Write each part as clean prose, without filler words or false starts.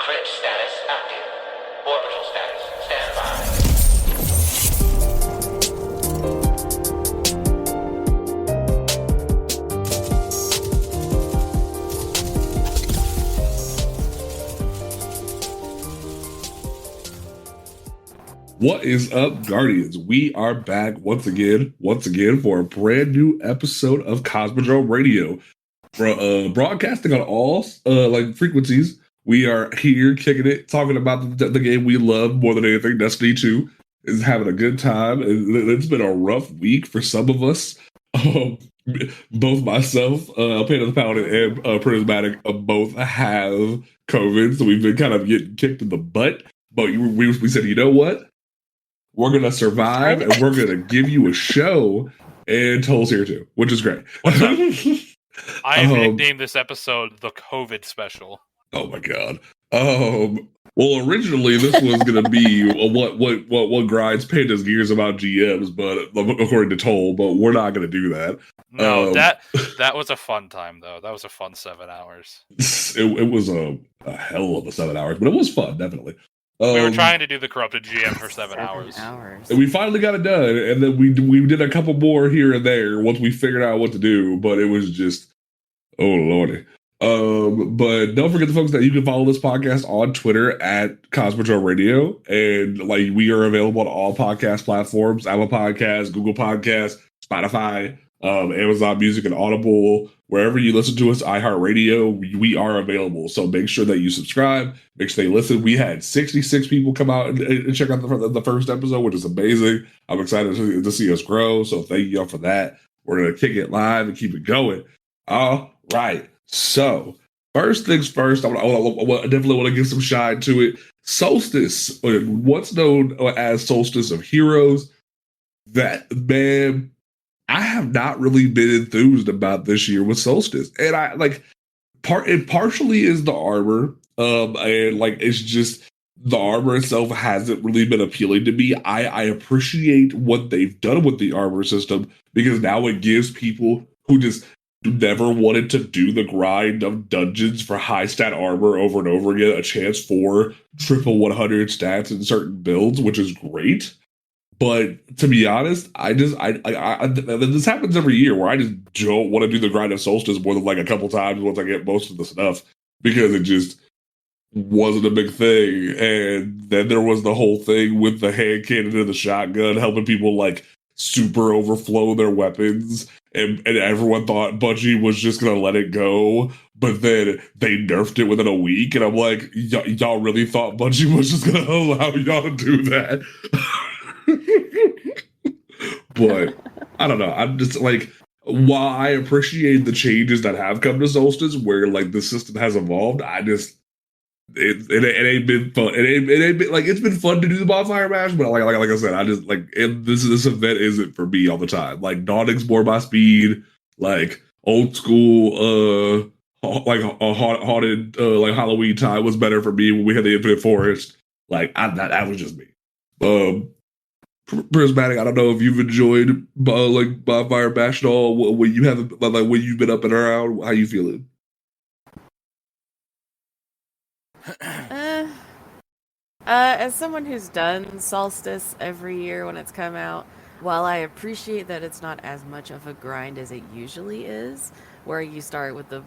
Crit status active. Orbital status standby. What is up, Guardians? We are back once again for a brand new episode of Cosmodrome Radio. Broadcasting on all frequencies. We are here kicking it, talking about the game we love more than anything. Destiny 2 is having a good time. It's been a rough week for some of us. Both myself, Panda the Paladin, and Prismatic both have COVID, so we've been kind of getting kicked in the butt. But we said, you know what? We're going to survive, and we're going to give you a show, and Toll's here too, which is great. What's up? I've nicknamed this episode the COVID special. Oh my god. Well, originally this was going to be what grinds Panda's gears about GMs, but according to Toll, but we're not going to do that. No, that was a fun time, though. That was a fun 7 hours. It was a hell of a 7 hours, but it was fun, definitely. We were trying to do the corrupted GM for 7 hours. And we finally got it done, and then we did a couple more here and there once we figured out what to do, but it was just, oh lordy. But don't forget, the folks, that you can follow this podcast on Twitter at Cosmodrome Radio, and we are available on all podcast platforms: Apple Podcasts, Google Podcasts, Spotify, Amazon Music, and Audible. Wherever you listen to us, iHeartRadio, we are available. So make sure that you subscribe, make sure they listen. We had 66 people come out and check out the first episode, which is amazing. I'm excited to see us grow. So thank y'all for that. We're going to kick it live and keep it going. All right. So first things first, I definitely want to give some shine to it. Solstice, what's known as Solstice of Heroes. That, man, I have not really been enthused about this year with Solstice, and it partially is the armor, and it's just the armor itself hasn't really been appealing to me. I appreciate what they've done with the armor system, because now it gives people who just never wanted to do the grind of dungeons for high stat armor over and over again a chance for triple 100 stats in certain builds, which is great. But to be honest, this happens every year where I just don't want to do the grind of Solstice more than a couple times once I get most of the stuff, because it just wasn't a big thing. And then there was the whole thing with the hand cannon and the shotgun helping people super overflow their weapons, and everyone thought Bungie was just gonna let it go, but then they nerfed it within a week, and I'm like, y'all really thought Bungie was just gonna allow y'all to do that? But I don't know. I'm just while I appreciate the changes that have come to Solstice, where the system has evolved, it ain't been fun. It ain't been it's been fun to do the bonfire mash, but like I said, I just this event isn't for me all the time. Dawning's more my speed. Old school haunted Halloween time was better for me when we had the Infinite Forest. That was just me. Prismatic, I don't know if you've enjoyed bonfire mash at all. When you haven't, when you've been up and around, how you feeling? As someone who's done Solstice every year when it's come out, while I appreciate that it's not as much of a grind as it usually is, where you start with the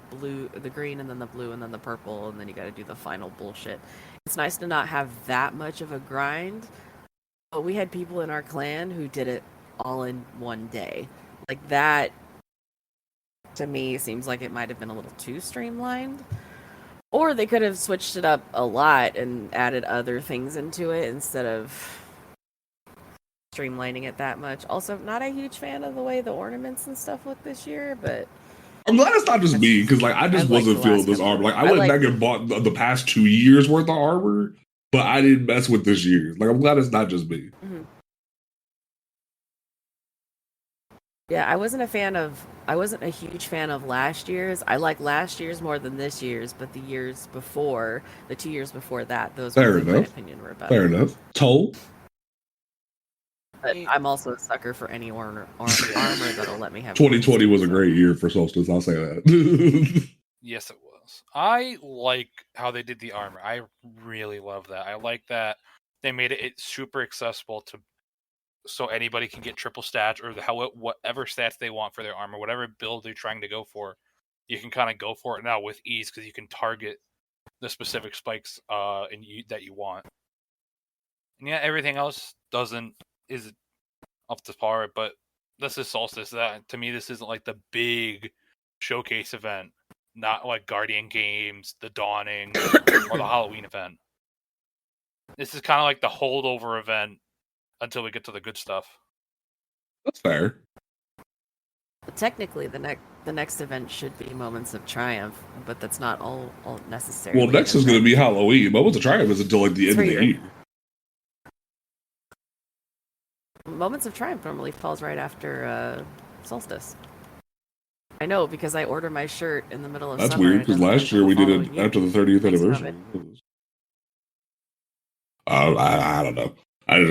blue, the green, and then the blue, and then the purple, and then you gotta do the final bullshit. It's nice to not have that much of a grind, but we had people in our clan who did it all in one day. That, to me, seems like it might have been a little too streamlined. Or they could have switched it up a lot and added other things into it instead of streamlining it that much. Also, not a huge fan of the way the ornaments and stuff look this year, but I'm glad it's not just me, because I just wasn't feeling this armor. I went back and bought the past 2 years worth of armor, but I didn't mess with this year. I'm glad it's not just me. Mm-hmm. Yeah, I wasn't a huge fan of last year's. I like last year's more than this year's, but the 2 years before that, those ones, in my opinion, were better. Fair enough. Toll? But I'm also a sucker for any armor that'll let me have. 2020 was a great year for Solstice, I'll say that. Yes, it was. else. I like how they did the armor. I really love that. I like that they made it super accessible so anybody can get triple stats or whatever stats they want for their armor, whatever build they're trying to go for. You can kind of go for it now with ease because you can target the specific spikes that you want. And yeah, everything else is up to par, but this is Solstice. To me, this isn't like the big showcase event, not like Guardian Games, the Dawning, or the Halloween event. This is kind of like the holdover event until we get to the good stuff. That's fair. Technically, the next event should be Moments of Triumph, but that's not all necessarily. Well, next is going to be Halloween. Moments of Triumph is until like the end of the year. Moments of Triumph normally falls right after Solstice. I know, because I order my shirt in the middle of That's summer. weird, because last year we did it after the 30th anniversary. I don't know. I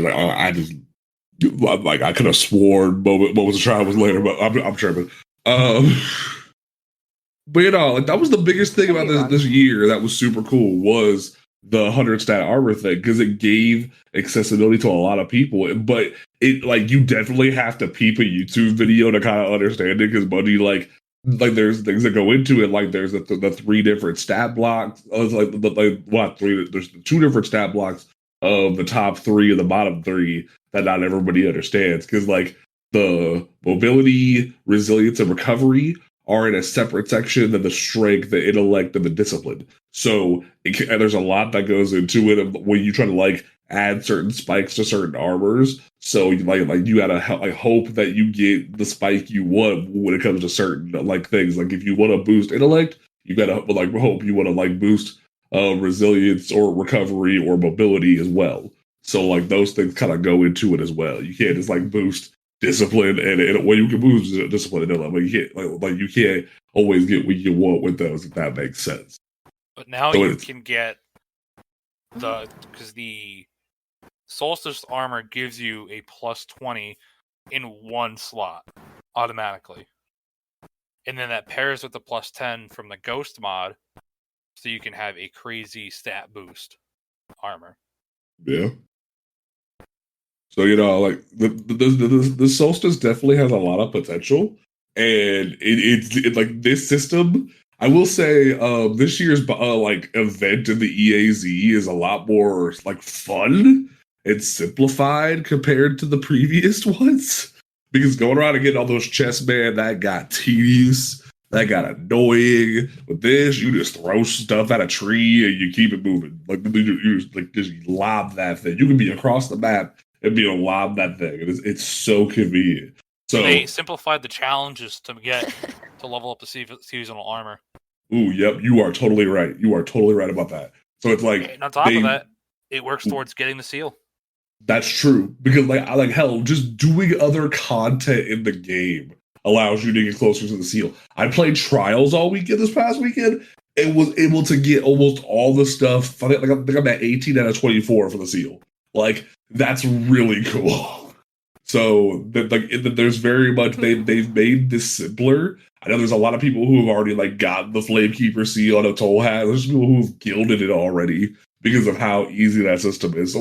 could have sworn Moments of Triumph was later, but I'm tripping. But you know, like that was the biggest thing about this year that was super cool was the 100 stat armor thing, because it gave accessibility to a lot of people. But it like you definitely have to peep a YouTube video to kind of understand it, because Bungie like there's things that go into it, like there's the 3 different stat blocks. It's there's 2 different stat blocks of the top 3 and the bottom 3 that not everybody understands, because like the mobility, resilience, and recovery are in a separate section than the strength, the intellect, and the discipline. So there's a lot that goes into it when you try to like add certain spikes to certain armors. So like you gotta hope that you get the spike you want when it comes to certain like things. Like if you want to boost intellect, you gotta like hope you want to like boost resilience or recovery or mobility as well. So like those things kind of go into it as well. You can't just like boost discipline and well, you can boost discipline and intellect, but you can't like you can't always get what you want with those, if that makes sense. But now so you can get because the Solstice armor gives you a plus 20 in one slot automatically, and then that pairs with the plus 10 from the Ghost mod, so you can have a crazy stat boost armor. Yeah. So you know, like the Solstice definitely has a lot of potential, and it's like this system. I will say, this year's like event in the EAZ is a lot more like fun and simplified compared to the previous ones. Because going around and getting all those chessmen, that got tedious, that got annoying. With this, you just throw stuff at a tree and you keep it moving. Like you just lob that thing. You can be across the map and be able to lob that thing. It's so convenient. So they simplified the challenges to get to level up the seasonal armor. Ooh, yep, you are totally right. You are totally right about that. So it's like, and on top of that, it works towards getting the seal. That's true, because like hell, just doing other content in the game allows you to get closer to the seal. I played Trials all weekend this past weekend and was able to get almost all the stuff. I think I'm at 18 out of 24 for the seal. Like that's really cool. So there's very much they've made this simpler. I know there's a lot of people who have already like gotten the Flamekeeper seal on a toll hat. There's people who've gilded it already because of how easy that system is.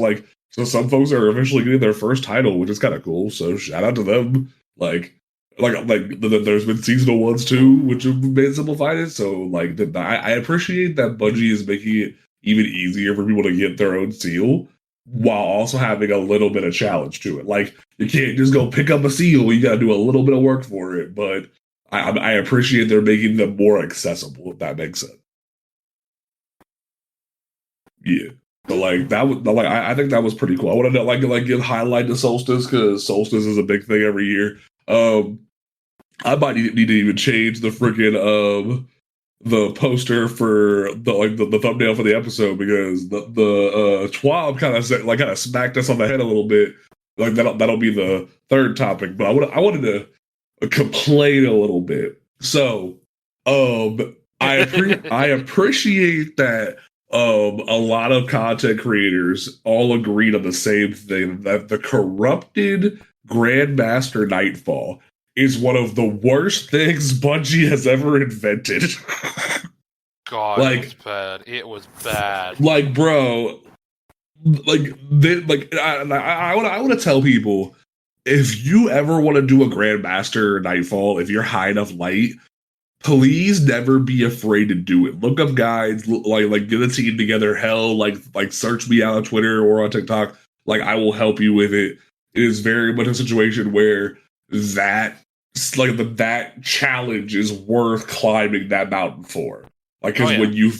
So some folks are eventually getting their first title, which is kind of cool. So shout out to them. There's been seasonal ones too, which have been simplified it. So like I appreciate that Bungie is making it even easier for people to get their own seal, while also having a little bit of challenge to it. Like, you can't just go pick up a seal. You got to do a little bit of work for it. But I appreciate they're making them more accessible, if that makes sense. Yeah. But like that was like I think that was pretty cool. I wanted to like give highlight to Solstice, because Solstice is a big thing every year. I might need to even change the freaking the poster for the thumbnail for the episode, because the TWAB kind of smacked us on the head a little bit. Like that'll be the third topic, but I wanted to complain a little bit. So I appreciate that a lot of content creators all agreed on the same thing, that the corrupted Grandmaster Nightfall is one of the worst things Bungie has ever invented. God, Like- it was bad. It was bad. Like, bro, I want to tell people, if you ever want to do a Grandmaster Nightfall, if you're high enough light, please never be afraid to do it. Look up guides, like get a team together. Hell, like search me out on Twitter or on TikTok. Like, I will help you with it. It is very much a situation where that challenge is worth climbing that mountain for. Like, because when you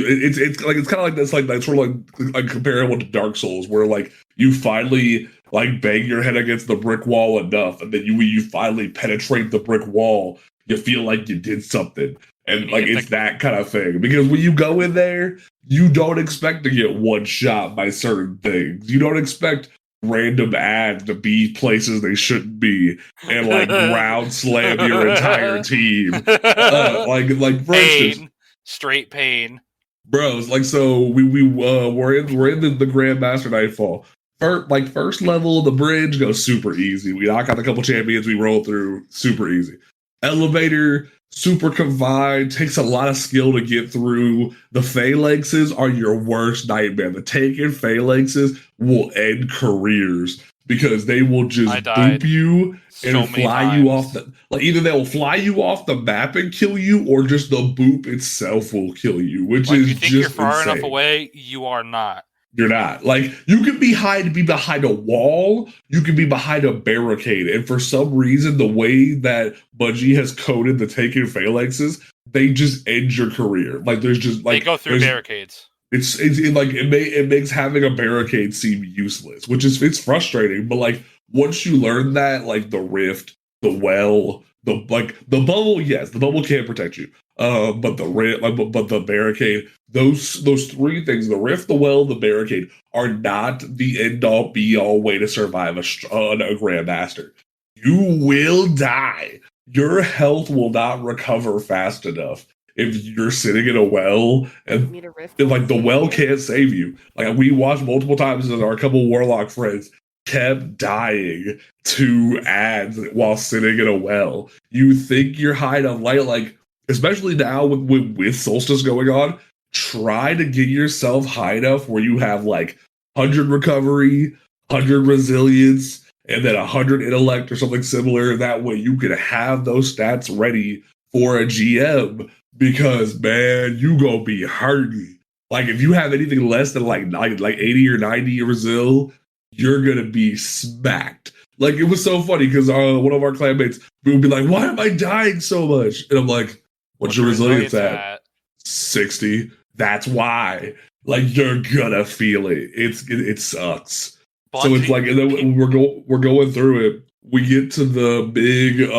it's kind of like this, like that's sort of like comparable to Dark Souls, where like you finally like bang your head against the brick wall enough, and then you finally penetrate the brick wall, you feel like you did something, and like it's that kind of thing. Because when you go in there, you don't expect to get one shot by certain things. You don't expect random ads to be places they shouldn't be and like ground slam your entire team. Like for instance, straight pain, bros. Like, so we're in the Grandmaster Nightfall. First level, the bridge goes super easy. We knock out a couple champions, we roll through super easy. Elevator, super confined, takes a lot of skill to get through. The phalanxes are your worst nightmare. The taken phalanxes will end careers because they will just boop you and fly you off the, like, either they will fly you off the map and kill you, or just the boop itself will kill you, which is you think just you're far insane. enough away, you are not. You're not. Like, you can be behind a wall, you can be behind a barricade, and for some reason, the way that Bungie has coded the taken phalanxes, they just end your career. Like, there's just like they go through barricades. It makes having a barricade seem useless, which is, it's frustrating. But like, once you learn that, like the rift, the well, the bubble, yes, the bubble can protect you. But the rift, but the barricade, those three things, the rift, the well, the barricade, are not the end all be all way to survive a Grandmaster. You will die. Your health will not recover fast enough if you're sitting in a well, and like the well can't save you. Like, we watched multiple times as our couple warlock friends kept dying to ads while sitting in a well. You think you're high enough light, like, especially now with Solstice going on, try to get yourself high enough where you have like 100 recovery, 100 resilience, and then 100 intellect or something similar. That way you can have those stats ready for a GM, because, man, you gonna be hurting. Like, if you have anything less than like 80 or 90 Resil, you're gonna be smacked. Like, it was so funny because one of our clanmates would be like, "Why am I dying so much?" And I'm like, "What's your resilience at? 60. That's why." Like, you're gonna feel it. It sucks. Bungie, so it's like, and then we're going through it. We get to the big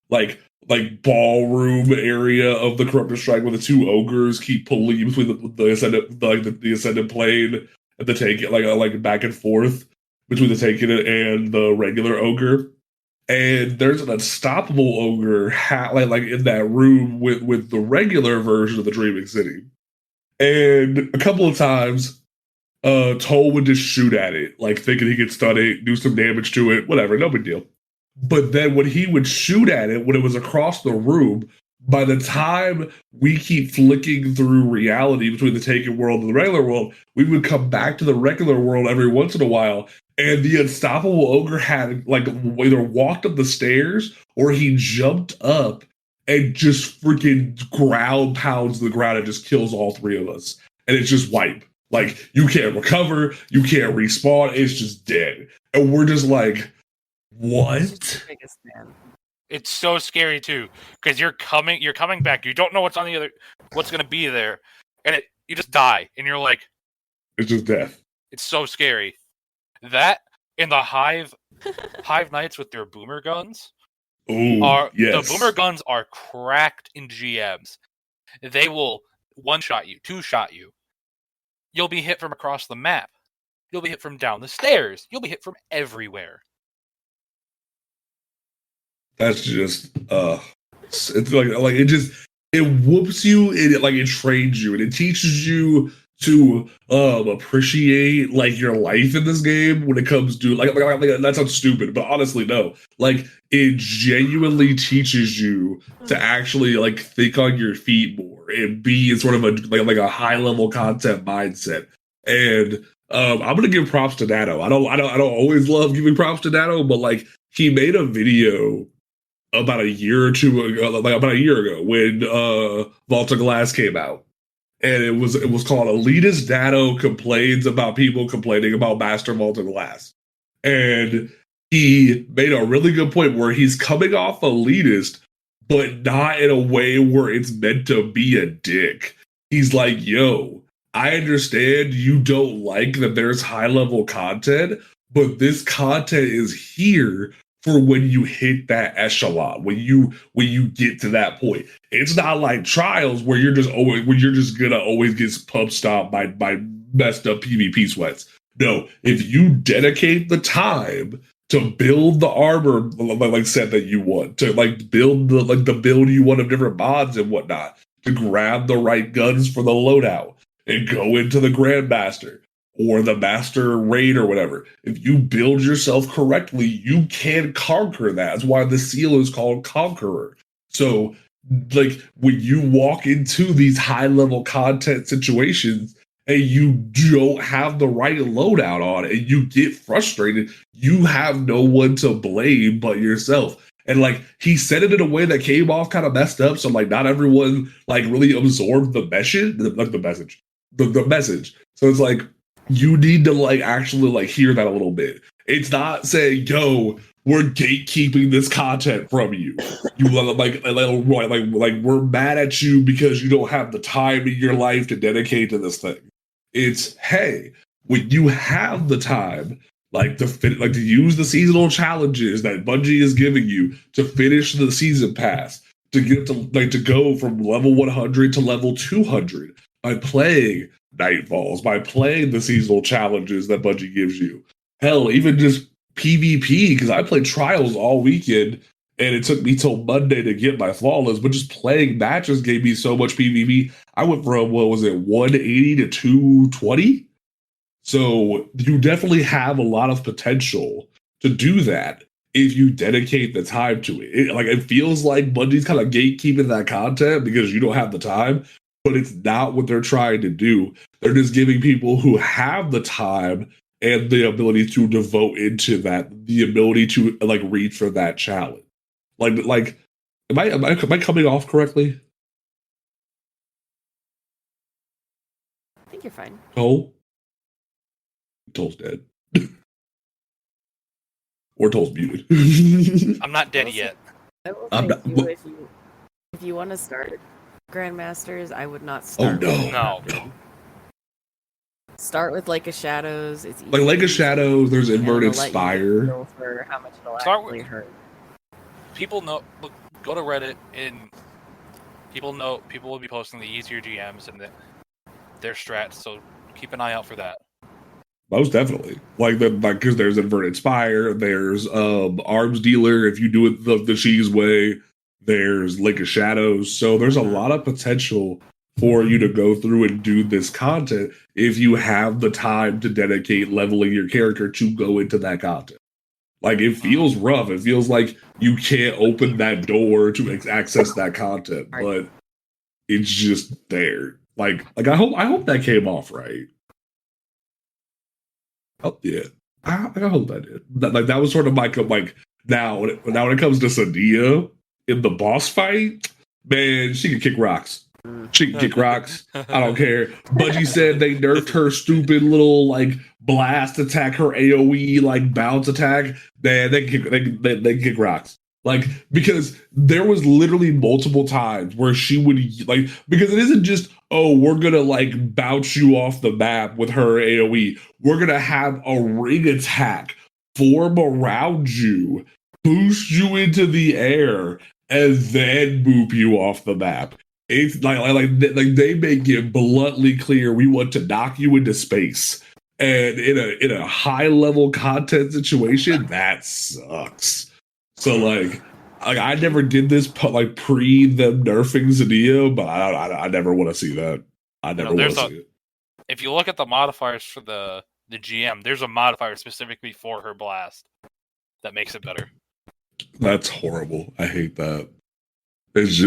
like ballroom area of the Corruptor Strike, where the two ogres keep pulling you between the ascendant plane and the Taken, like back and forth between the Taken and the regular ogre. And there's an unstoppable ogre like in that room with the regular version of the Dreaming City. And a couple of times, Toll would just shoot at it, like thinking he could stun it, do some damage to it, whatever, no big deal. But then when he would shoot at it, when it was across the room, by the time we keep flicking through reality between the Taken world and the regular world, we would come back to the regular world every once in a while, and the unstoppable ogre had like either walked up the stairs or he jumped up and just freaking ground pounds the ground and just kills all three of us. And it's just wipe. Like, you can't recover, you can't respawn, it's just dead. And we're just like, what? It's so scary too, because you're coming back. You don't know what's gonna be there, and you just die, and you're like, it's just death. It's so scary. That and the Hive Knights with their boomer guns. The boomer guns are cracked in GMs. They will one-shot you, two-shot you. You'll be hit from across the map. You'll be hit from down the stairs. You'll be hit from everywhere. That's just it's like it whoops you, it trains you, and it teaches you to appreciate like your life in this game when it comes to like that sounds stupid, but honestly no, like it genuinely teaches you to actually like think on your feet more and be in sort of a like a high level content mindset. And I'm gonna give props to Nano. I don't always love giving props to Nano, but like he made a video about a year or two ago, like about a year ago when Vault of Glass came out. And it was called Elitist Dado Complains About People Complaining About Master Vault of Glass. And he made a really good point where he's coming off elitist, but not in a way where it's meant to be a dick. He's like, yo, I understand you don't like that there's high level content, but this content is here for when you hit that echelon, when you get to that point. It's not like Trials where you're just gonna always get pub stomped by messed up PvP sweats. No, if you dedicate the time to build the armor like set that you want, to like build the build you want of different mods and whatnot, to grab the right guns for the loadout and go into the Grandmaster or the Master Raid or whatever. If you build yourself correctly, you can conquer that. That's why the seal is called Conqueror. So, like, when you walk into these high-level content situations and you don't have the right loadout on and you get frustrated, you have no one to blame but yourself. And, like, he said it in a way that came off kind of messed up, so, like, not everyone, like, really absorbed the message. The message. So it's like, you need to like actually like hear that a little bit. It's not saying, yo, we're gatekeeping this content from you. You like we're mad at you because you don't have the time in your life to dedicate to this thing. It's, hey, when you have the time, like to use the seasonal challenges that Bungie is giving you to finish the season pass, to get to go from level 100 to level 200 by playing Nightfalls, by playing the seasonal challenges that Bungie gives you. Hell, even just PvP, because I played Trials all weekend, and it took me till Monday to get my flawless, but just playing matches gave me so much PvP. I went from, 180 to 220? So you definitely have a lot of potential to do that if you dedicate the time to it. It feels like Bungie's kind of gatekeeping that content because you don't have the time, but it's not what they're trying to do. They're just giving people who have the time and the ability to devote into that, the ability to like reach for that challenge. Like, am I coming off correctly? I think you're fine. Cole? Toll's dead. Or Toll's muted. I'm not dead yet. I will I'm say not- if you want to start Grandmasters, I would not start. no. with No. Captain. Start with Lake of Shadows. It's Like Lake of easy, Shadows, there's and it'll Inverted let you Spire. feel for how much it'll Start actually with- hurt. People know. Look, go to Reddit, and people will be posting the easier GMs and their strats. So keep an eye out for that. Most definitely. Because there's Inverted Spire, there's Arms Dealer if you do it the cheese way, there's Lake of Shadows. So there's a lot of potential for you to go through and do this content if you have the time to dedicate leveling your character to go into that content. Like, it feels rough. It feels like you can't open that door to access that content, but it's just there. Like I hope that came off right. Oh yeah, I hope that did. That was sort of my now when it comes to Sadia in the boss fight, man, she can kick rocks. She can kick rocks. I don't care. Bungie said they nerfed her stupid little like blast attack, her AOE like bounce attack. Man, they can kick rocks. Like, because there was literally multiple times where she would like, because it isn't just, oh, we're gonna like bounce you off the map with her AoE. We're gonna have a ring attack form around you, boost you into the air, and then boop you off the map. It's like they make it bluntly clear we want to knock you into space. And in a high level content situation, that sucks. So like I never did this pre them nerfing Zadia, but I never want to see that. I never want to see it. if you look at the modifiers for the GM, there's a modifier specifically for her blast that makes it better. That's horrible. I hate that. It's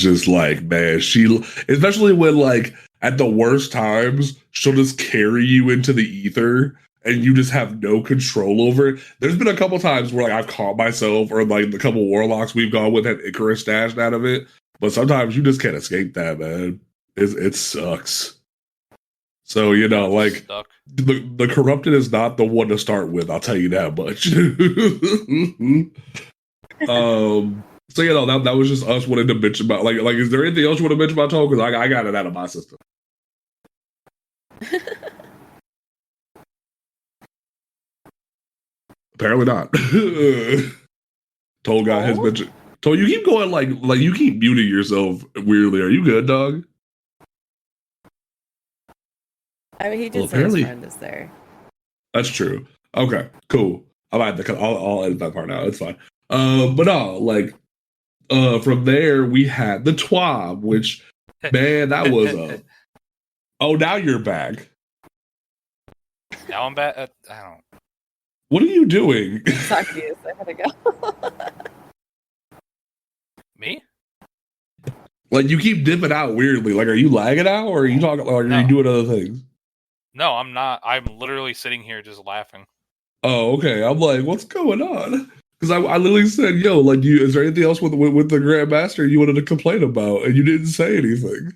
just like, man, she, especially when like at the worst times, she'll just carry you into the ether and you just have no control over it. There's been a couple times where like I've caught myself, or like the couple warlocks we've gone with had Icarus stashed out of it, but sometimes you just can't escape that, man. It sucks. So, you know, like the corrupted is not the one to start with, I'll tell you that much. So, you know, that was just us wanting to bitch about, like, is there anything else you want to bitch about, Toe? Because I got it out of my system. Apparently not. Toe got his bitch. Toe, you keep going like you keep muting yourself weirdly. Are you good, dog? I mean, he did say his friend is there. That's true. Okay, cool. I'll edit that part out. It's fine. But no, like, from there we had the TWAB, which, man, that was a. Oh, now you're back. Now I'm back. I don't. What are you doing? Talk to you. I gotta go. Me? Like, you keep dipping out weirdly. Like, are you lagging out, or are you talking? Or are you doing other things? No, I'm not. I'm literally sitting here just laughing. Oh, okay. I'm like, what's going on? Because I literally said, yo, like, is there anything else with the Grandmaster you wanted to complain about? And you didn't say anything.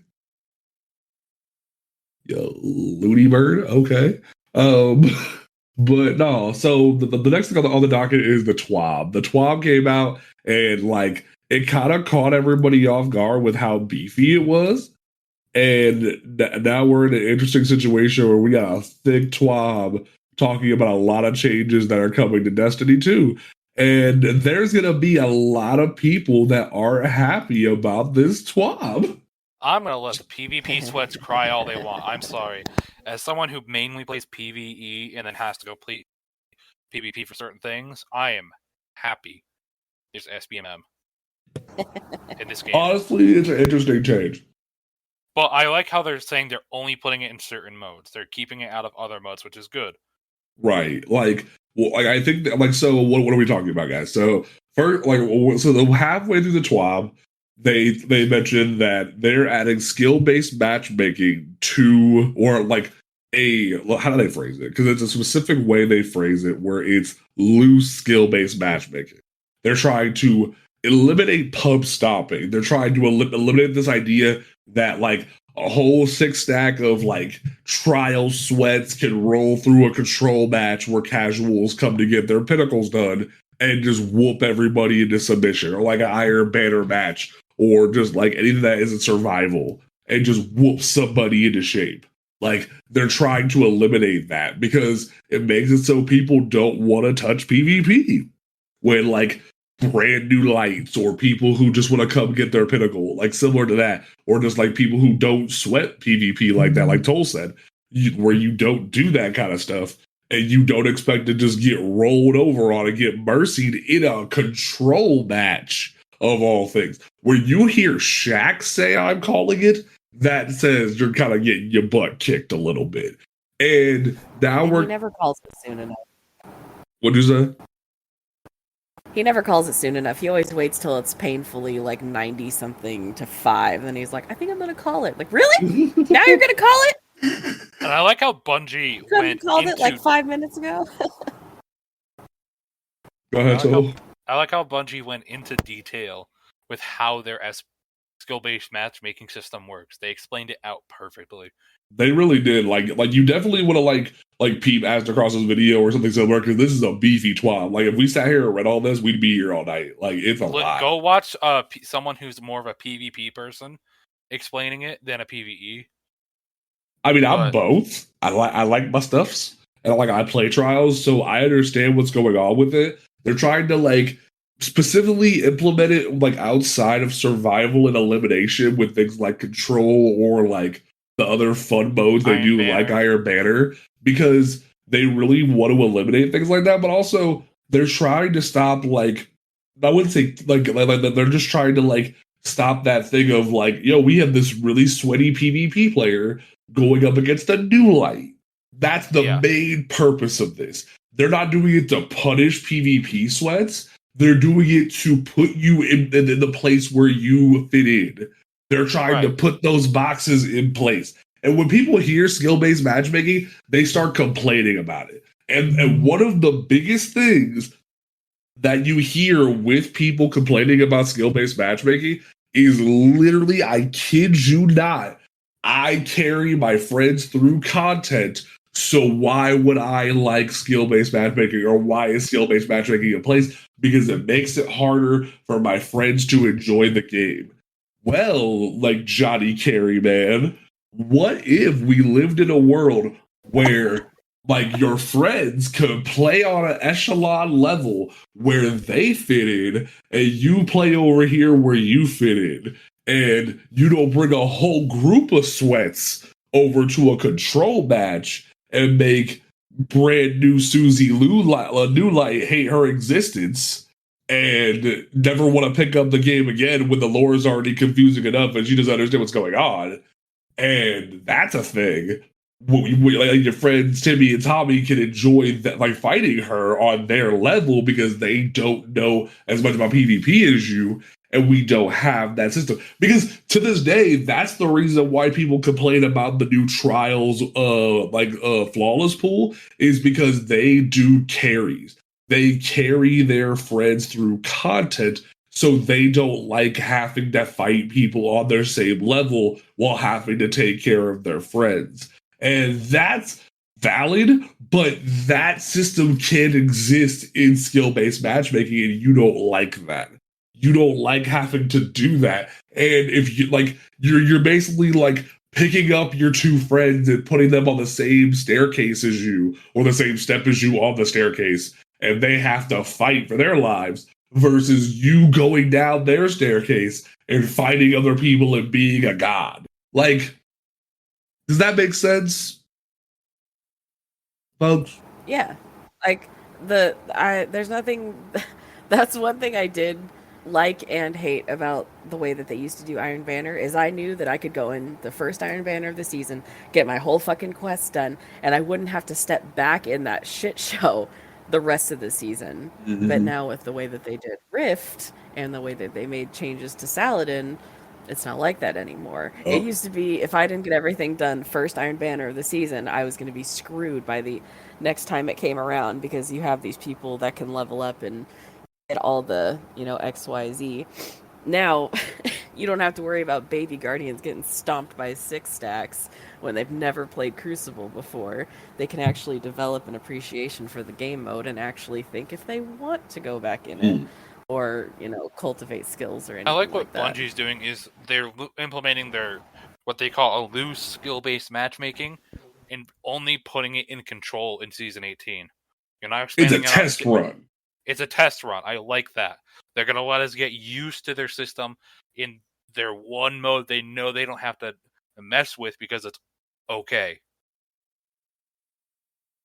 Yo, Looney Bird? Okay. But no, so the next thing on the docket is the TWAB. The TWAB came out and, like, it kind of caught everybody off guard with how beefy it was. And now we're in an interesting situation where we got a thick TWAB talking about a lot of changes that are coming to Destiny 2. And there's going to be a lot of people that aren't happy about this TWAB. I'm going to let the PvP sweats cry all they want. I'm sorry. As someone who mainly plays PvE and then has to go play PvP for certain things, I am happy there's SBMM in this game. Honestly, it's an interesting change. But I like how they're saying they're only putting it in certain modes. They're keeping it out of other modes, which is good. Right. Like, well, I think that, like, so what are we talking about, guys? So first, like, so the halfway through the TWAB, they mentioned that they're adding skill-based matchmaking to, or like how do they phrase it? Because it's a specific way they phrase it where it's loose skill-based matchmaking. They're trying to eliminate pub stopping. They're trying to eliminate this idea that, like, a whole 6 stack of, like, trial sweats can roll through a control match where casuals come to get their pinnacles done and just whoop everybody into submission, or like an Iron Banner match, or just like anything that isn't survival, and just whoop somebody into shape. Like, they're trying to eliminate that because it makes it so people don't want to touch PvP when, like, brand new lights, or people who just want to come get their pinnacle, like similar to that, or just like people who don't sweat PvP like that, like Toll said, where you don't do that kind of stuff and you don't expect to just get rolled over on and get mercied in a control match of all things. Where you hear Shaq say, I'm calling it, that says you're kind of getting your butt kicked a little bit. And now He never calls it soon enough. What'd you say? He never calls it soon enough. He always waits till it's painfully like 90 something to 5. And he's like, I think I'm going to call it. Like, really? Now you're going to call it? And I like how Bungie called it like 5 minutes ago. Go ahead, Toll. I like how Bungie went into detail with how their skill-based matchmaking system works. They explained it out perfectly. They really did. Like you definitely want to like peep Astrocross's video or something similar, because this is a beefy TWAB. Like, if we sat here and read all this, we'd be here all night. Like, it's a lot. Go watch someone who's more of a PvP person explaining it than a PvE. I mean, I'm both. I like my stuffs, and I play trials, so I understand what's going on with it. They're trying to, like, specifically implement it, like, outside of survival and elimination with things like control, or like the other fun modes they do, like Iron Banner, because they really want to eliminate things like that. But also, they're trying to stop, like, I wouldn't say like they're just trying to, like, stop that thing of, like, yo, we have this really sweaty PvP player going up against a new light. That's the Yeah. main purpose of this. They're not doing it to punish PvP sweats. They're doing it to put you in the place where you fit in. They're trying to Right. put those boxes in place. And when people hear skill-based matchmaking, they start complaining about it. And one of the biggest things that you hear with people complaining about skill-based matchmaking is literally, I kid you not, I carry my friends through content, so why would I like skill-based matchmaking, or why is skill-based matchmaking in place? Because it makes it harder for my friends to enjoy the game. Well, like Johnny Carey, man, what if we lived in a world where like your friends could play on an echelon level where they fit in, and you play over here where you fit in, and you don't bring a whole group of sweats over to a control match and make brand new Susie New Light hate her existence and never want to pick up the game again when the lore is already confusing enough and she doesn't understand what's going on. And that's a thing. Like your friends Timmy and Tommy can enjoy that, like fighting her on their level, because they don't know as much about PvP as you, and we don't have that system. Because to this day, that's the reason why people complain about the new Trials flawless pool, is because they do carries. They carry their friends through content, so they don't like having to fight people on their same level while having to take care of their friends. And that's valid, but that system can exist in skill-based matchmaking, and you don't like that. You don't like having to do that. And if you like, you're basically like picking up your two friends and putting them on the same staircase as you, or the same step as you on the staircase, and they have to fight for their lives, versus you going down their staircase and fighting other people and being a god. Like, does that make sense, folks? Yeah, like there's nothing. That's one thing I did like and hate about the way that they used to do Iron Banner, is I knew that I could go in the first Iron Banner of the season, get my whole fucking quest done, and I wouldn't have to step back in that shit show the rest of the season. Mm-hmm. But now with the way that they did Rift and the way that they made changes to Saladin, it's not like that anymore. Oh. It used to be, if I didn't get everything done first Iron Banner of the season, I was going to be screwed by the next time it came around, because you have these people that can level up and get all the, XYZ. Now, you don't have to worry about baby guardians getting stomped by 6 stacks when they've never played Crucible before. They can actually develop an appreciation for the game mode and actually think if they want to go back in it, or cultivate skills or anything. I like what that. Bungie's doing is they're implementing their what they call a loose skill-based matchmaking, and only putting it in control in season 18. You're not expanding It's a test run. It's a test run. I like that. They're gonna let us get used to their system in their one mode they know they don't have to mess with, because it's okay.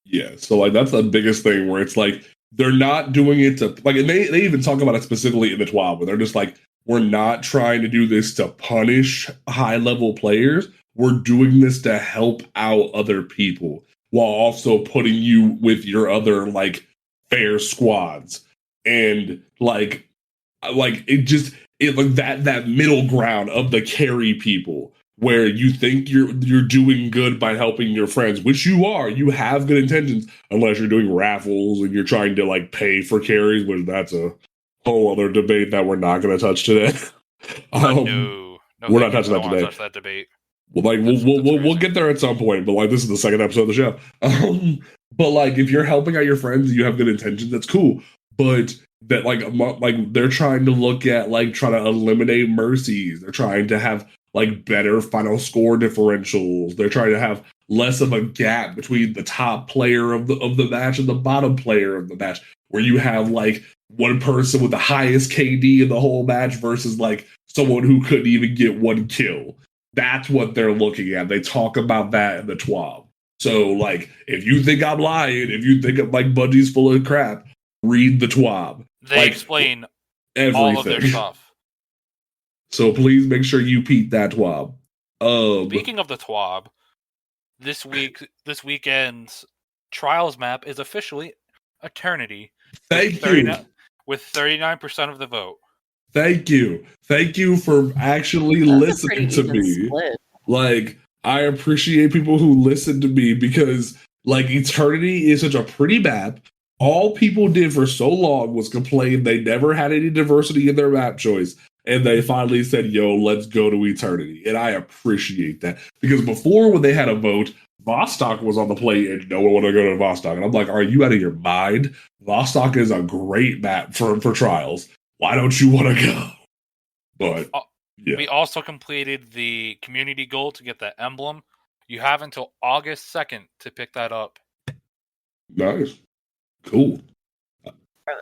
Yeah, so like that's the biggest thing, where it's like they're not doing it to like, and they even talk about it specifically in the TWAB, where they're just like, we're not trying to do this to punish high level players. We're doing this to help out other people while also putting you with your other like fair squads. And like it like that middle ground of the carry people, where you think you're doing good by helping your friends, which you are. You have good intentions, unless you're doing raffles and you're trying to like pay for carries, which that's a whole other debate that we're not going to touch today. No, we're not touching that today. Touch that debate. Well, like we'll get there at some point, but like this is the second episode of the show. But like if you're helping out your friends and you have good intentions, that's cool. But that like they're trying to look at like trying to eliminate mercies. They're trying to have like better final score differentials. They're trying to have less of a gap between the top player of the match and the bottom player of the match, where you have like one person with the highest KD in the whole match versus like someone who couldn't even get one kill. That's what they're looking at. They talk about that in the TWAB. So like, if you think I'm lying, if you think like Bungie's full of crap, read the TWAB. They like, explain everything. all of their stuff. So please make sure you peep that TWAB. Speaking of the TWAB, this weekend's Trials map is officially Eternity. Thank you. With 39% of the vote. Thank you. Thank you for actually That's a listening pretty to even me. split. Like, I appreciate people who listen to me because, like, Eternity is such a pretty map. All people did for so long was complain they never had any diversity in their map choice. And they finally said, yo, let's go to Eternity. And I appreciate that. Because before, when they had a vote, Vostok was on the plate and no one wanted to go to Vostok. And I'm like, are you out of your mind? Vostok is a great map for Trials. Why don't you want to go? But yeah. We also completed the community goal to get that emblem. You have until August 2nd to pick that up. Nice. Cool.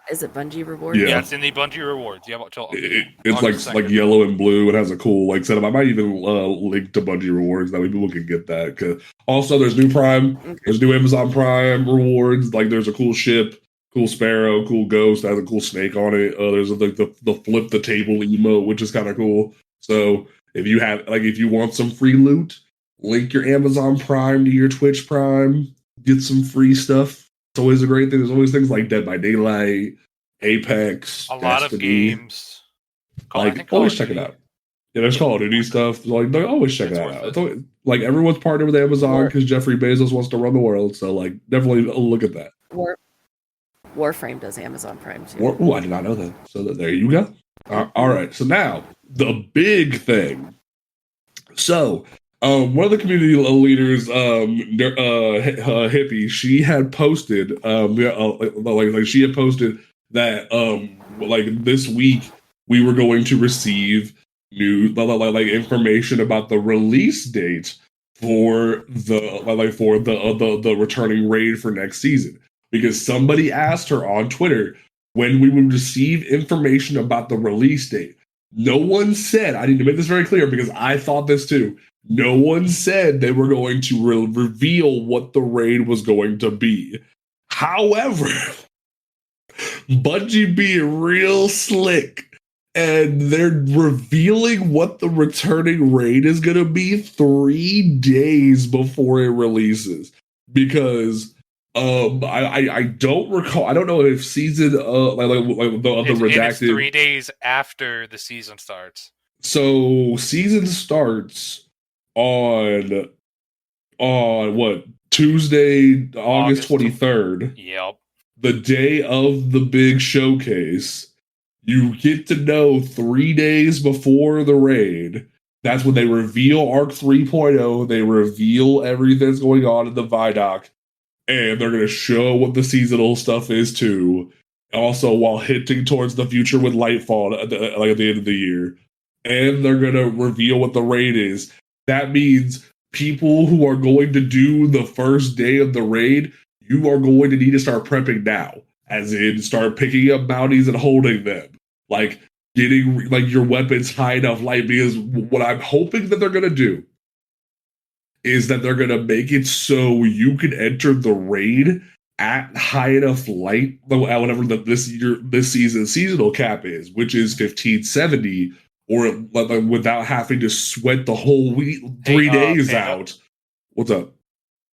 Is it Bungie rewards? Yeah. Yeah, it's in the Bungie rewards. You have until it's August like 2nd. yellow and blue. It has a cool like setup. I might even link to Bungie rewards. That way people can get that. Cause also there's new Prime. Okay. There's new Amazon Prime rewards. Like there's a cool ship, cool sparrow, cool ghost that has a cool snake on it. There's like the flip the table emote, which is kind of cool. So if you have if you want some free loot, link your Amazon Prime to your Twitch Prime. Get some free stuff. It's always a great thing. There's always things like Dead by Daylight, Apex, a lot Destiny. of games. Always check it out. Yeah, there's Call of Duty stuff. Like, always check that out. Always, like, everyone's partnered with Amazon because Jeffrey Bezos wants to run the world. So, like, definitely look at that. Warframe does Amazon Prime too. Oh, I did not know that. So there you go. All right. So now the big thing. So one of the community leaders, Hippie, she had posted, she had posted that this week we were going to receive new information about the release date for the returning raid for next season, because somebody asked her on Twitter when we would receive information about the release date. No one said, I need to make this very clear because I thought this too. No one said they were going to reveal what the raid was going to be. However, Bungie being real slick, and they're revealing what the returning raid is going to be 3 days before it releases. Because I don't recall. I don't know if season the redacted. It's 3 days after the season starts. So season starts on what, Tuesday, August 23rd. Yep. The day of the big showcase. You get to know 3 days before the raid. That's when they reveal Arc 3.0. They reveal everything that's going on in the Vidoc. And they're going to show what the seasonal stuff is too. Also, while hinting towards the future with Lightfall at the end of the year. And they're going to reveal what the raid is. That means people who are going to do the first day of the raid, you are going to need to start prepping now. As in, start picking up bounties and holding them. Like, getting your weapons high enough light. Because what I'm hoping that they're going to do is that they're going to make it so you can enter the raid at high enough light, whatever this season's seasonal cap is, which is 1570, or without having to sweat the whole week, 3 days out. What's up?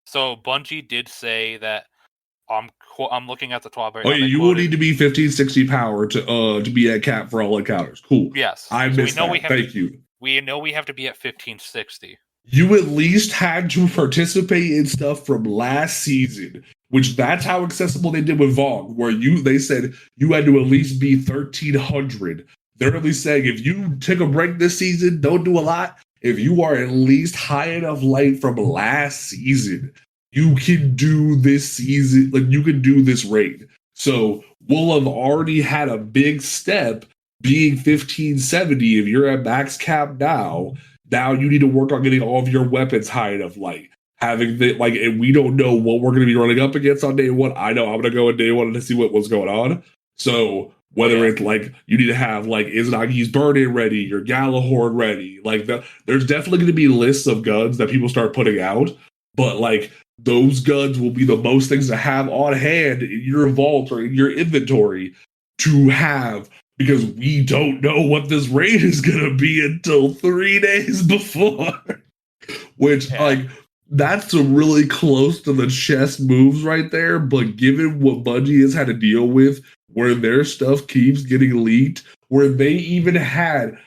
So Bungie did say that I'm looking at the TWAB right now. Oh yeah, you will need to be 1560 power to be at cap for all encounters. Cool. Yes. I missed that. Thank you. We know we have to be at 1560. You at least had to participate in stuff from last season, which that's how accessible they did with Vogue, where they said you had to at least be 1300. They're at least saying if you take a break this season, don't do a lot. If you are at least high enough light from last season, you can do this season, you can do this raid. So we'll have already had a big step being 1570 if you're at max cap now. Now you need to work on getting all of your weapons high enough light. And we don't know what we're going to be running up against on day one. I know I'm going to go on day one to see what's going on. So whether it's you need to have Izanagi's Burn-In ready, your Galahorn ready, there's definitely going to be lists of guns that people start putting out. But those guns will be the most things to have on hand in your vault or in your inventory to have. Because we don't know what this raid is going to be until 3 days before. Which, that's some really close to the chest moves right there. But given what Bungie has had to deal with, where their stuff keeps getting leaked, where they even had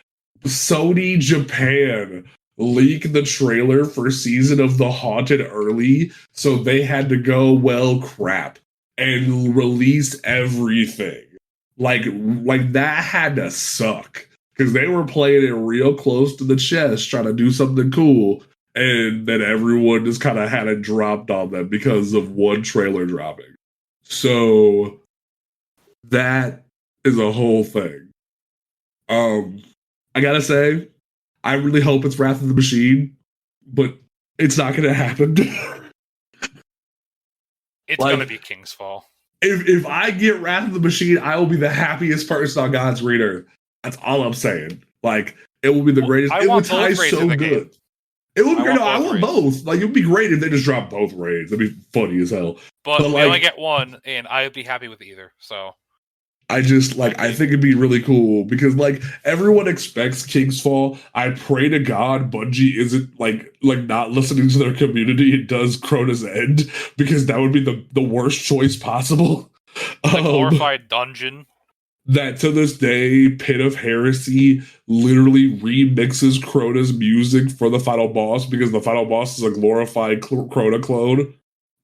Sony Japan leak the trailer for Season of the Haunted early, so they had to go, well, crap, and release everything. Like that had to suck because they were playing it real close to the chest, trying to do something cool, and then everyone just kind of had it dropped on them because of one trailer dropping. So that is a whole thing. I gotta say, I really hope it's Wrath of the Machine, but it's not gonna happen. It's Like, gonna be King's Fall. if I get Wrath of the Machine, I will be the happiest person on God's green earth. That's all I'm saying. Like, it will be the greatest. I It would want tie both raids so in the good. game. It would be great. No, I both want raids. both. Like, it would be great if they just dropped both raids. That'd be funny as hell. But we like, only get one, and I'd be happy with either. So I just like I think it'd be really cool because like everyone expects King's Fall. I pray to God Bungie isn't like not listening to their community and does Crota's End because that would be the worst choice possible. the glorified dungeon. That to this day, Pit of Heresy literally remixes Crota's music for the final boss because the final boss is a glorified Crota clone.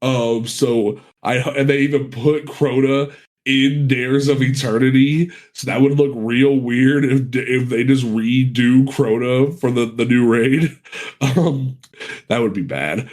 And they even put Crota in Dares of Eternity, so that would look real weird if they just redo Crota for the new raid. That would be bad.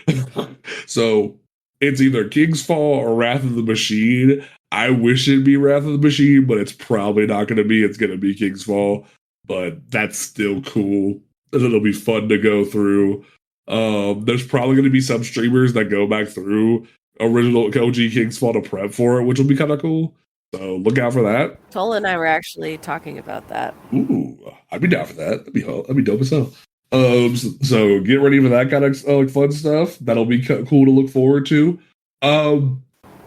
So it's either King's Fall or Wrath of the Machine. I wish it'd be Wrath of the Machine, but it's probably not going to be. It's going to be King's Fall, but that's still cool. It'll be fun to go through. There's probably going to be some streamers that go back through original OG King's Fall to prep for it, which will be kind of cool. So look out for that. Tola and I were actually talking about that. Ooh, I'd be down for that. That'd be dope as hell. So get ready for that kind of fun stuff. That'll be cool to look forward to.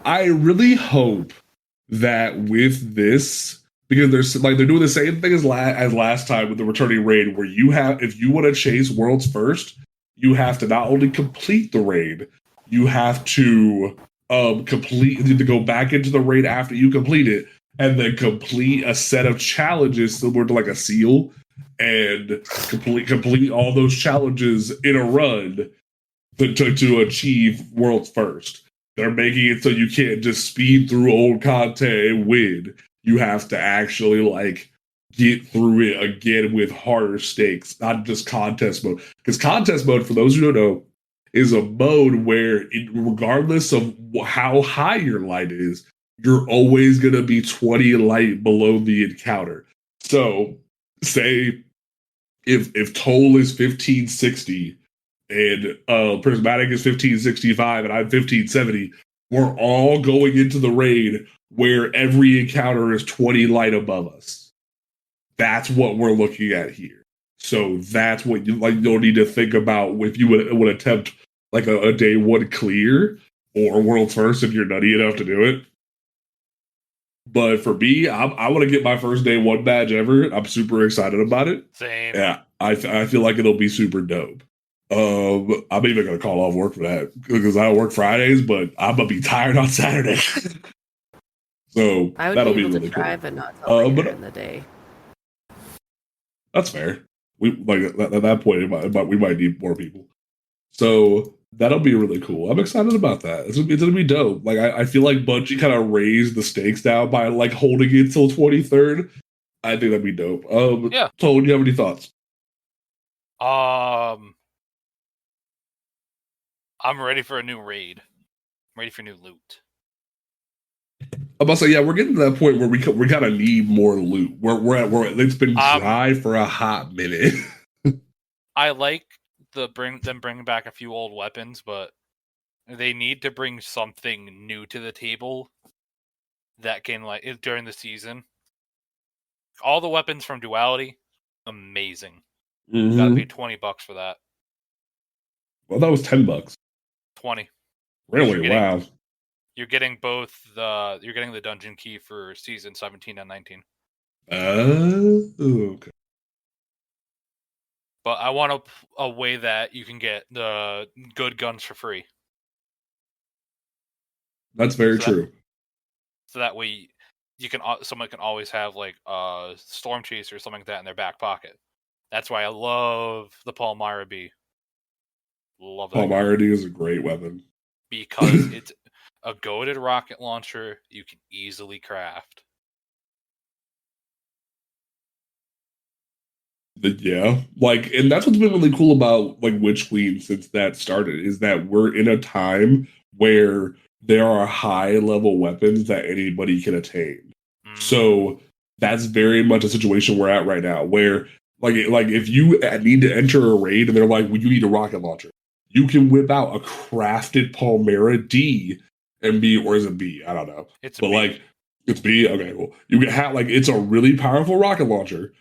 I really hope that with this, because they're doing the same thing as last time with the returning raid, where if you want to chase worlds first, you have to not only complete the raid, you have to to go back into the raid after you complete it, and then complete a set of challenges similar to like a seal, and complete all those challenges in a run to achieve worlds first. They're making it so you can't just speed through old content and win. You have to actually like get through it again with harder stakes, not just contest mode. Because contest mode, for those who don't know, is a mode where, regardless of how high your light is, you're always going to be 20 light below the encounter. So, say if Toll is 1560 and Prismatic is 1565 and I'm 1570, we're all going into the raid where every encounter is 20 light above us. That's what we're looking at here. So that's what you'll need to think about if you would attempt like a day one clear or world first if you're nutty enough to do it. But for me, I want to get my first day one badge ever. I'm super excited about it. Same. Yeah, I feel like it'll be super dope. I'm even gonna call off work for that because I work Fridays, but I'm gonna be tired on Saturday. So I would that'll be able really to try, cool. but not till later but in the day. That's fair. We like at that point, we might need more people. So that'll be really cool. I'm excited about that. It's gonna be dope. Like I feel like Bungie kind of raised the stakes down by like holding it till 23rd. I think that'd be dope. Yeah. So, do you have any thoughts? I'm ready for a new raid. I'm ready for new loot. I'm about to say, yeah, we're getting to that point where we kind of need more loot. Where it's been dry for a hot minute. I like bringing back a few old weapons, but they need to bring something new to the table that can during the season. All the weapons from Duality, amazing. Mm-hmm. Gotta pay $20 for that. Well, that was $10. 20. Really? Wow. You're getting you're getting the dungeon key for season 17 and 19. Okay. But I want a way that you can get the good guns for free. That's very true. So that way, someone can always have like a storm chaser or something like that in their back pocket. That's why I love the Palmyra B. Love that. Palmyra D is a great weapon because it's a goated rocket launcher you can easily craft. Yeah, like, and that's what's been really cool about like Witch Queen since that started, is that we're in a time where there are high level weapons that anybody can attain. So that's very much a situation we're at right now, where like if you need to enter a raid and they're like, well, you need a rocket launcher, you can whip out a crafted Palmyra D and B, or is it B? I don't know. It's B. Okay, well, you can have like, it's a really powerful rocket launcher.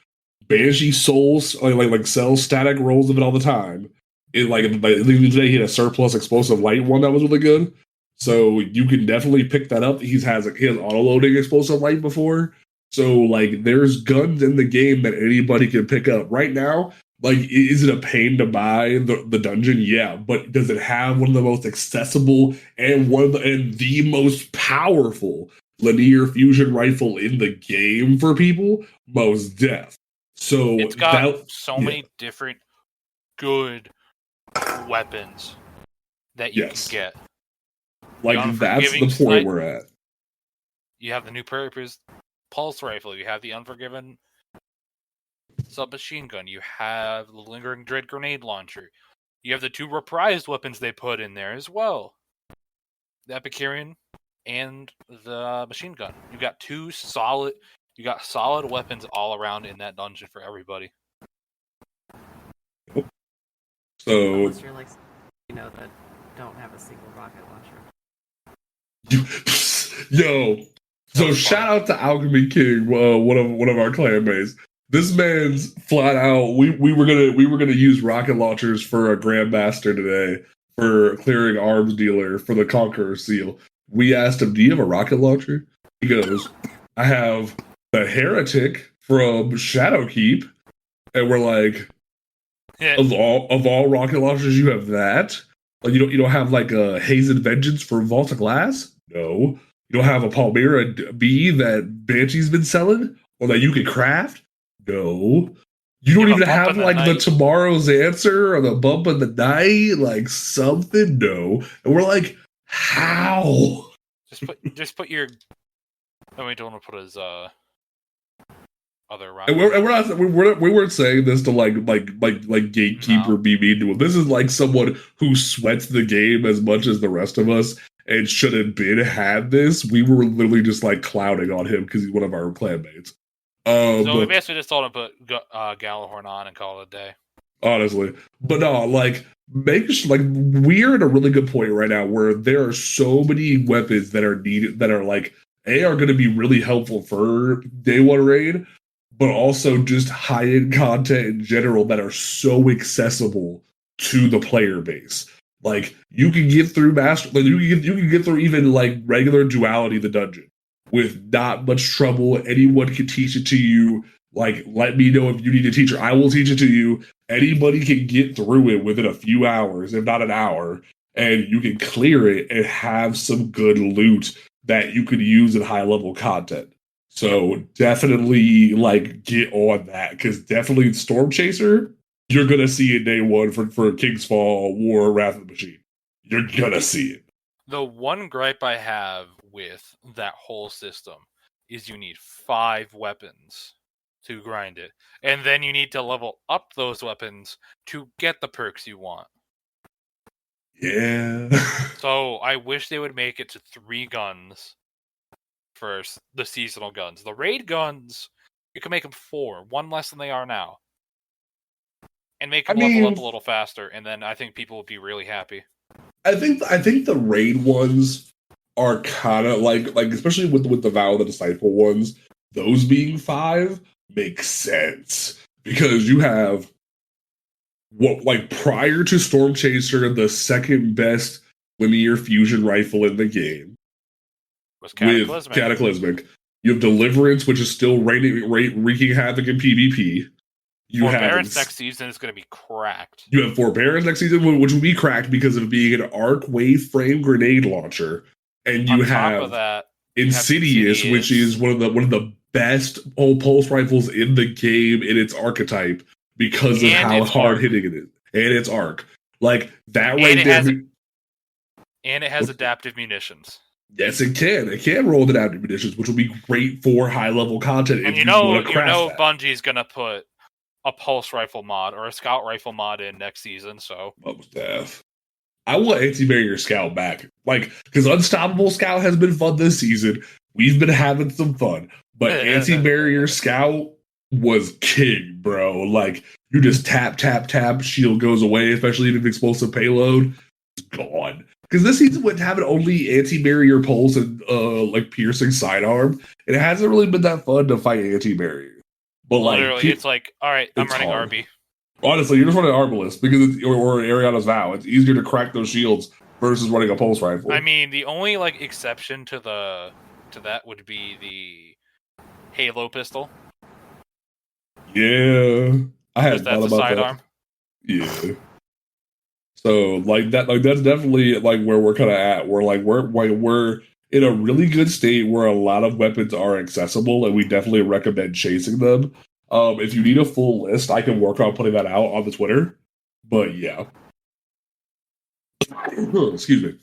Banshee Souls like sells static rolls of it all the time. It today he had a surplus explosive light one that was really good. So you can definitely pick that up. He has auto loading explosive light before. So like there's guns in the game that anybody can pick up right now. Like, is it a pain to buy the dungeon? Yeah, but does it have one of the most accessible and the most powerful linear fusion rifle in the game for people? Most def. So it's got many different good weapons that you can get. Like, that's the point we're at. You have the new purpose pulse rifle. You have the Unforgiven submachine gun. You have the Lingering Dread grenade launcher. You have the 2 reprised weapons they put in there as well. The Epicurean and the machine gun. You got solid weapons all around in that dungeon for everybody. So unless you're like, that don't have a single rocket launcher. Yo, so shout out to Alchemy King, one of our clan mates. This man's flat out. We were gonna use rocket launchers for a Grandmaster today for clearing arms dealer for the Conqueror seal. We asked him, "Do you have a rocket launcher?" He goes, "I have the Heretic from Shadowkeep," and we're like, of all rocket launchers, you have that? Like, you don't have like a Hazen Vengeance for Vault of Glass? No. You don't have a Palmyra B that Banshee's been selling, or that you can craft? No. You don't even have like the Tomorrow's Answer or the Bump of the Night, like something? No. And we're like, how? Just put your. No, we don't want to put his other round. And we weren't saying this to like gatekeeper be mean to him. This is like someone who sweats the game as much as the rest of us and should have had this. We were literally just like clowning on him because he's one of our clan mates. So we basically just told him to put Galahorn on and call it a day. Honestly, but no, like we're at a really good point right now where there are so many weapons that are needed that are like are going to be really helpful for day one raid, but also just high-end content in general that are so accessible to the player base. Like, you can get through you can get through even like regular duality the dungeon with not much trouble. Anyone can teach it to you. Like, let me know if you need a teacher. I will teach it to you. Anybody can get through it within a few hours, if not an hour, and you can clear it and have some good loot that you could use in high-level content. So definitely, like, get on that, because definitely Storm Chaser, you're going to see it day one for King's Fall, War, Wrath of the Machine. You're going to see it. The one gripe I have with that whole system is you need 5 weapons to grind it. And then you need to level up those weapons to get the perks you want. Yeah. So I wish they would make it to 3 guns for the seasonal guns. The raid guns, you can make them 4, 1 less than they are now. And make them level up a little faster, and then I think people will be really happy. I think the raid ones are kind of like especially with the Vow of the Disciple ones, those being 5 makes sense because you have what, like, prior to Storm Chaser, the second best linear fusion rifle in the game was Cataclysmic. With Cataclysmic. You have Deliverance, which is still wreaking havoc in PvP. You have Forbearance next season is going to be cracked. You have Forbearance next season, which will be cracked because of being an arc wave frame grenade launcher, and you On top have of that, Insidious, which is one of the best pulse rifles in the game in its archetype because of how hard hitting it is, and its arc. Like that right there. And it has adaptive munitions. Yes, it can. It can roll with adaptive munitions, which will be great for high level content. And if you want to craft that. Bungie's gonna put a pulse rifle mod or a scout rifle mod in next season. So I want anti-barrier scout back, like because Unstoppable Scout has been fun this season. We've been having some fun, but anti-barrier scout was king, bro. Like you just tap, shield goes away, especially in an explosive payload. It's gone. Because this season went having only anti-barrier pulse and like piercing sidearm. It hasn't really been that fun to fight anti-barrier. But literally, it's like, all right, I'm running hard. RB. Honestly, you're just running Arbalist because or Ariana's Vow. It's easier to crack those shields versus running a pulse rifle. I mean, the only like exception to that would be the Halo pistol. Yeah, I had thought about sidearm. Yeah. So like that's definitely like where we're kind of at. We're in a really good state where a lot of weapons are accessible, and we definitely recommend chasing them. If you need a full list, I can work on putting that out on the Twitter. But yeah, excuse me.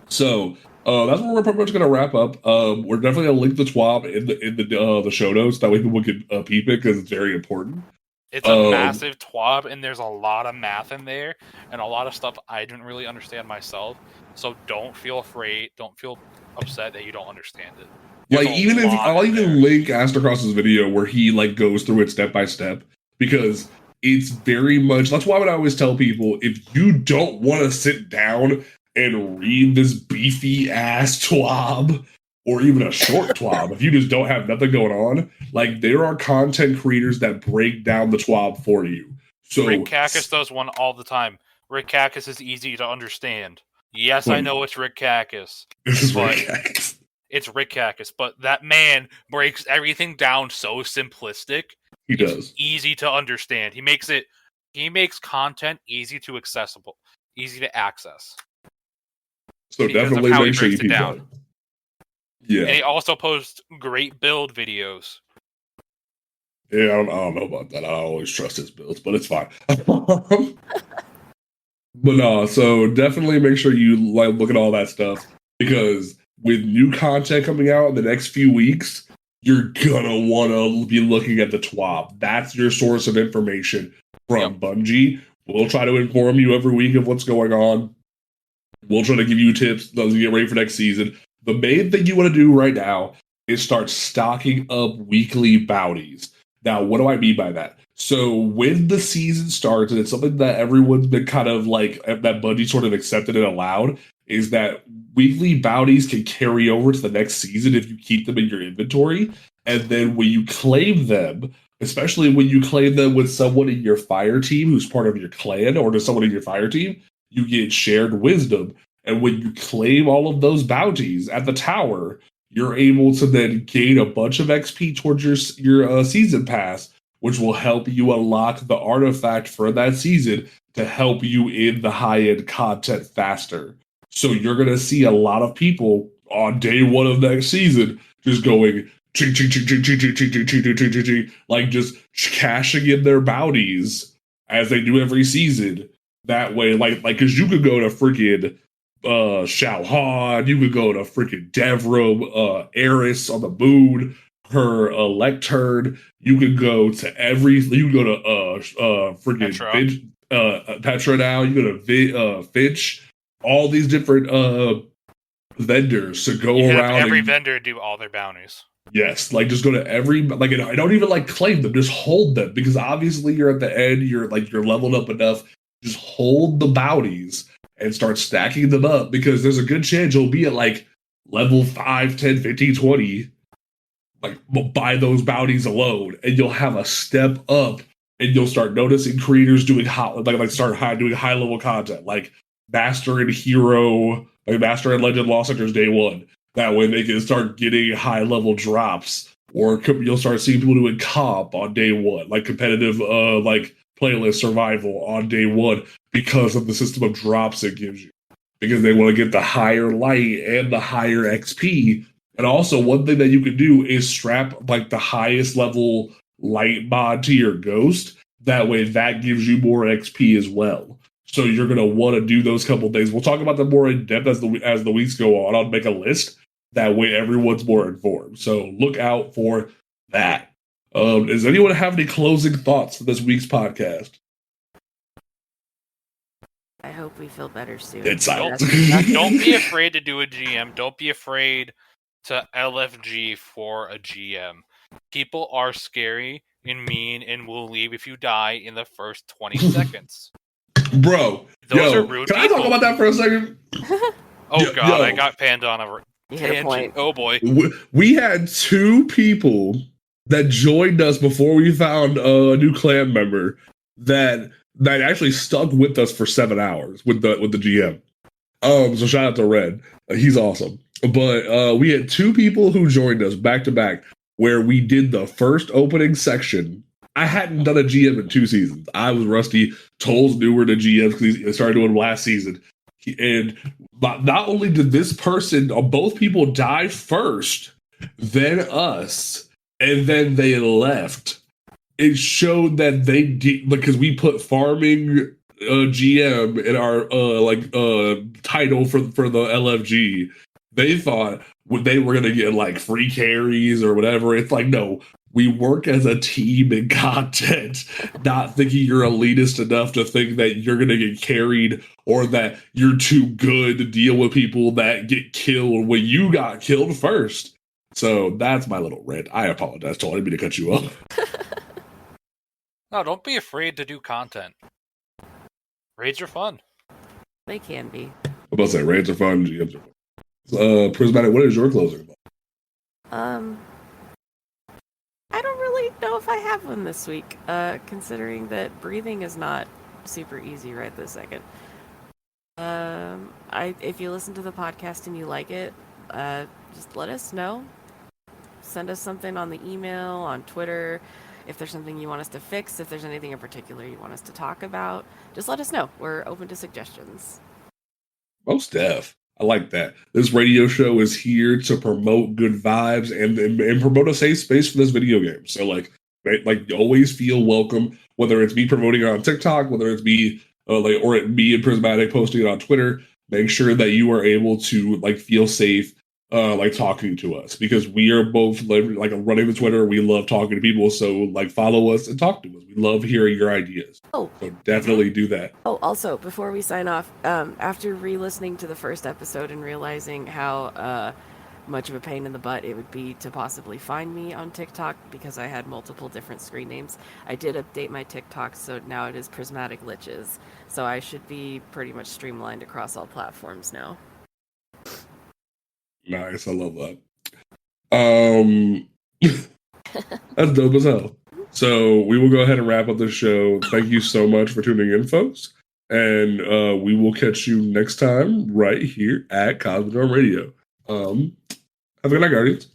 So that's where we're pretty much going to wrap up. We're definitely going to link the TWAB in the show notes. That way people can peep it because it's very important. It's a massive TWAB, and there's a lot of math in there, and a lot of stuff I didn't really understand myself. So don't feel afraid. Don't feel upset that you don't understand it. There's like even if I'll even link Astrocross's video where he like goes through it step by step, because it's very much. That's why I always tell people, if you don't want to sit down and read this beefy ass TWAB or even a short TWAB, if you just don't have nothing going on, like there are content creators that break down the TWAB for you. So Rick Cacus does one all the time. Rick Cacus is easy to understand. Yes, I know it's Rick Cacus. This is Rick Cacus. It's Rick Cacus, but that man breaks everything down so simplistic. He does. Easy to understand. He makes content easy to accessible, easy to access. So definitely make sure you keep down. Yeah. And he also posts great build videos. Yeah, I don't know about that. I always trust his builds, but it's fine. But no, so definitely make sure you like look at all that stuff, because with new content coming out in the next few weeks, you're gonna want to be looking at the TWAB. That's your source of information from Bungie. We'll try to inform you every week of what's going on. We'll try to give you tips as you get ready for next season. The main thing you want to do right now is start stocking up weekly bounties. Now, what do I mean by that? So when the season starts, and it's something that everyone's been kind of like, that Bungie sort of accepted and allowed, is that weekly bounties can carry over to the next season if you keep them in your inventory. And then when you claim them, especially when you claim them with someone in your fire team who's part of your clan, or to someone in your fire team, you get shared wisdom. And when you claim all of those bounties at the tower, you're able to then gain a bunch of XP towards your season pass, which will help you unlock the artifact for that season to help you in the high-end content faster. So you're going to see a lot of people on day one of next season just going ching, ching, ching, ching, ching, ching, ching, ching, ching, ching, ching, ching, like just cashing in their bounties as they do every season. That way, like, because you could go to freaking Shao Han, you could go to freaking Devra, Eris on the moon, her lectern. You could go to freaking Petra now. You go to Finch. All these different vendors to go around. Every vendor do all their bounties. Yes, like just go to every, like, I don't even like claim them, just hold them, because obviously you're at the end, you're leveled up enough. Just hold the bounties and start stacking them up, because there's a good chance you'll be at like level 5, 10, 15, 20, like by those bounties alone, and you'll have a step up, and you'll start noticing creators doing doing high level content, like Master and Hero, like Master and Legend Lost Hunters day one. That way they can start getting high level drops or you'll start seeing people doing comp on day one, like competitive, like playlist survival on day one, because of the system of drops it gives you. Because they want to get the higher light and the higher XP. And also, one thing that you can do is strap like the highest level light mod to your ghost. That way, that gives you more XP as well. So you're gonna want to do those couple things. We'll talk about them more in depth as the weeks go on. I'll make a list. That way, everyone's more informed. So look out for that. Does anyone have any closing thoughts for this week's podcast? I hope we feel better soon. It's out. Don't be afraid to do a GM. Don't be afraid to LFG for a GM. People are scary and mean and will leave if you die in the first 20 seconds. Bro, Those are rude can people. I talk about that for a second? Oh God, I got Panda on a tangent. Oh boy. We had 2 people that joined us before we found a new clan member that actually stuck with us for 7 hours with the GM. So shout out to Red. He's awesome. But we had 2 people who joined us back to back where we did the first opening section. I hadn't done a GM in 2 seasons. I was rusty. Toll's newer to GM because he started doing last season. And not only did this person, both people die first, then us, and then they left. It showed that they did, because we put farming GM in our title for the LFG. They thought they were gonna get like free carries or whatever. It's like, no, we work as a team in content, not thinking you're elitist enough to think that you're gonna get carried or that you're too good to deal with people that get killed when you got killed first. So that's my little rant. I apologize, Toll. I didn't mean to cut you off. No, don't be afraid to do content. Raids are fun. They can be. I'm about to say raids are fun. GMs are fun. Prismatic, what is your closing? I don't really know if I have one this week, considering that breathing is not super easy right this second. If you listen to the podcast and you like it, just let us know. Send us something on the email, on Twitter. If there's something you want us to fix, if there's anything in particular you want us to talk about, just let us know. We're open to suggestions. Most def. I like that. This radio show is here to promote good vibes and promote a safe space for this video game. So like always feel welcome, whether it's me promoting it on TikTok, whether it's me or me and Prismatic posting it on Twitter. Make sure that you are able to like feel safe talking to us, because we are both like running the Twitter. We love talking to people, so like follow us and talk to us. We love hearing your ideas. So definitely do that. Oh, also before we sign off, after re-listening to the first episode and realizing how much of a pain in the butt it would be to possibly find me on TikTok because I had multiple different screen names, I did update my TikTok, so now it is Prismatic Liches. So I should be pretty much streamlined across all platforms now. Nice, I love that. That's dope as hell. So we will go ahead and wrap up the show. Thank you so much for tuning in, folks. And we will catch you next time right here at Cosmodrome Radio. Have a good night, Guardians.